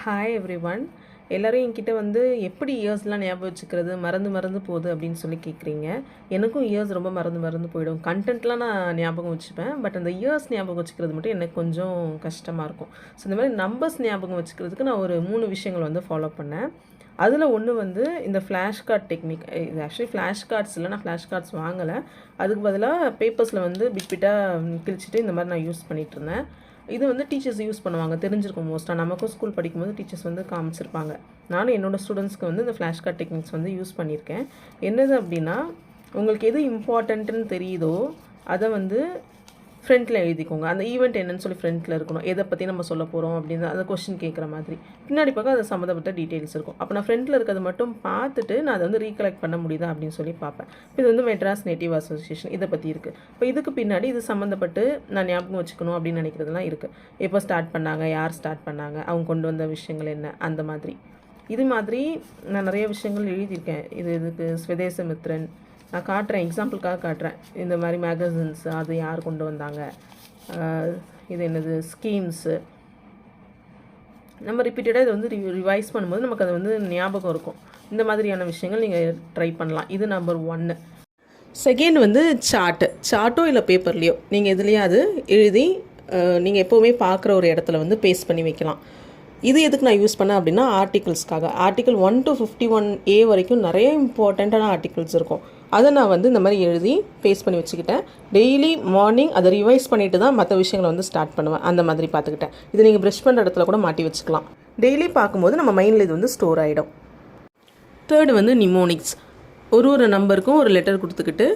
Hi everyone. எல்லோரும் என்கிட்ட வந்து எப்படி இயர்ஸ்லாம் ஞாபகம் வச்சுக்கிறது மறந்து போகுது அப்படின்னு சொல்லி கேட்குறீங்க. எனக்கும் இயர்ஸ் ரொம்ப மறந்து போயிடும். கண்டென்ட்லாம் நான் ஞாபகம் வச்சுப்பேன். பட் அந்த இயர்ஸ் ஞாபகம் வச்சுக்கிறது மட்டும் எனக்கு கொஞ்சம் கஷ்டமாக இருக்கும். ஸோ இந்த மாதிரி நம்பர்ஸ் ஞாபகம் வச்சுக்கிறதுக்கு நான் ஒரு 3 விஷயங்கள் வந்து ஃபாலோ பண்ணேன். அதில் ஒன்று வந்து இந்த ஃப்ளாஷ் கார்ட் டெக்னிக். இது ஆக்சுவலி ஃப்ளாஷ் கார்ட்ஸ் இல்லை, நான் ஃப்ளாஷ் கார்ட்ஸ் வாங்கலை. அதுக்கு பதிலாக பேப்பர்ஸில் வந்து பிட்டாக கிழிச்சிட்டு இந்த மாதிரி நான் யூஸ் பண்ணிகிட்ருந்தேன். இது வந்து டீச்சர்ஸ் யூஸ் பண்ணுவாங்க, தெரிஞ்சிருக்கும் மோஸ்ட்டாக. நமக்கும் ஸ்கூல் படிக்கும்போது டீச்சர்ஸ் வந்து காமிச்சிருப்பாங்க. நானும் என்னோடய ஸ்டூடெண்ட்ஸ்க்கு வந்து இந்த ஃப்ளாஷ் கார்ட் டெக்னிக்ஸ் வந்து யூஸ் பண்ணியிருக்கேன். என்னது அப்படின்னா, உங்களுக்கு எது இம்பார்ட்டண்ட்டுன்னு தெரியுதோ அதை வந்து ஃப்ரண்ட்டில் எழுதிக்கோங்க. அந்த ஈவெண்ட் என்னன்னு சொல்லி ஃப்ரண்ட்டில் இருக்கணும். எதை பற்றி நம்ம சொல்ல போகிறோம் அப்படின்னு அந்த கொஸ்டின் கேட்குற மாதிரி. பின்னாடி பக்கம் அது சம்மந்தப்பட்ட டீட்டெயில்ஸ் இருக்கும். அப்போ நான் ஃப்ரண்ட்டில் இருக்கிறது மட்டும் பார்த்துட்டு நான் அதை வந்து ரீகலெக்ட் பண்ண முடியுதா அப்படின்னு சொல்லி பார்ப்பேன். இது வந்து மெட்ராஸ் நேட்டிவ் அசோசியேஷன் இதை பற்றி இருக்குது. இப்போ இதுக்கு பின்னாடி இது சம்மந்தப்பட்டு நான் ஞாபகம் வச்சுக்கணும் அப்படின்னு நினைக்கிறதுலாம் இருக்குது. எப்போ ஸ்டார்ட் பண்ணாங்க, யார் ஸ்டார்ட் பண்ணாங்க, அவங்க கொண்டு வந்த விஷயங்கள் என்ன, அந்த மாதிரி. இது மாதிரி நான் நிறைய விஷயங்கள் எழுதியிருக்கேன். இதுக்கு ஸ்வதேசமித்ரன் நான் காட்டுறேன், எக்ஸாம்பிளுக்காக காட்டுறேன். இந்த மாதிரி மேகசின்ஸ் அது யார் கொண்டு வந்தாங்க, இது என்னது ஸ்கீம்ஸு. நம்ம ரிப்பீட்டடாக இதை வந்து ரிவைஸ் பண்ணும்போது நமக்கு அது வந்து ஞாபகம் இருக்கும். இந்த மாதிரியான விஷயங்கள் நீங்கள் ட்ரை பண்ணலாம். இது நம்பர் 1. செகண்ட் வந்து சார்ட்டோ இல்லை பேப்பர்லேயோ நீங்கள் எதுலையாவது எழுதி நீங்கள் எப்போவுமே பார்க்குற ஒரு இடத்துல வந்து பேஸ்ட் பண்ணி வைக்கலாம். இது எதுக்கு நான் யூஸ் பண்ணேன் அப்படின்னா, ஆர்டிகல்ஸ்க்காக. ஆர்டிகல் 1 to 51A வரைக்கும் நிறைய இம்பார்ட்டண்ட்டான ஆர்டிகல்ஸ் இருக்கும். அதை நான் வந்து இந்த மாதிரி எழுதி பேஸ்ட் பண்ணி வச்சுக்கிட்டேன். டெய்லி மார்னிங் அதை ரிவைஸ் பண்ணிவிட்டு தான் மற்ற விஷயங்களை வந்து ஸ்டார்ட் பண்ணுவேன். அந்த மாதிரி பார்த்துக்கிட்டேன். இது நீங்கள் ப்ரஷ் பண்ணுற இடத்துல கூட மாட்டி வச்சுக்கலாம். டெய்லி பார்க்கும்போது நம்ம மைண்டில் இது வந்து ஸ்டோர் ஆகிடும். தேர்டு வந்து நிமோனிக்ஸ். ஒரு நம்பருக்கும் ஒரு லெட்டர் கொடுத்துக்கிட்டு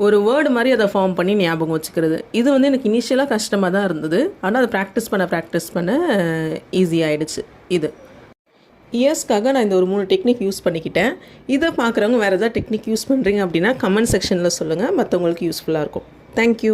ஒரு வேர்டு மாதிரி அதை ஃபார்ம் பண்ணி ஞாபகம் வச்சுக்கிறது. இது வந்து எனக்கு இனிஷியலாக கஷ்டமாக தான் இருந்தது. ஆனால் அதை ப்ராக்டிஸ் பண்ண ஈஸியாகிடுச்சு. இது இயர்ஸ்க்காக நான் இந்த ஒரு 3 டெக்னிக் யூஸ் பண்ணிக்கிட்டேன். இதை பார்க்குறவங்க வேறு ஏதாவது டெக்னிக் யூஸ் பண்ணுறீங்க அப்படின்னா கமெண்ட் செக்ஷனில் சொல்லுங்கள். மற்றவங்களுக்கு யூஸ்ஃபுல்லாக இருக்கும். தேங்க்யூ.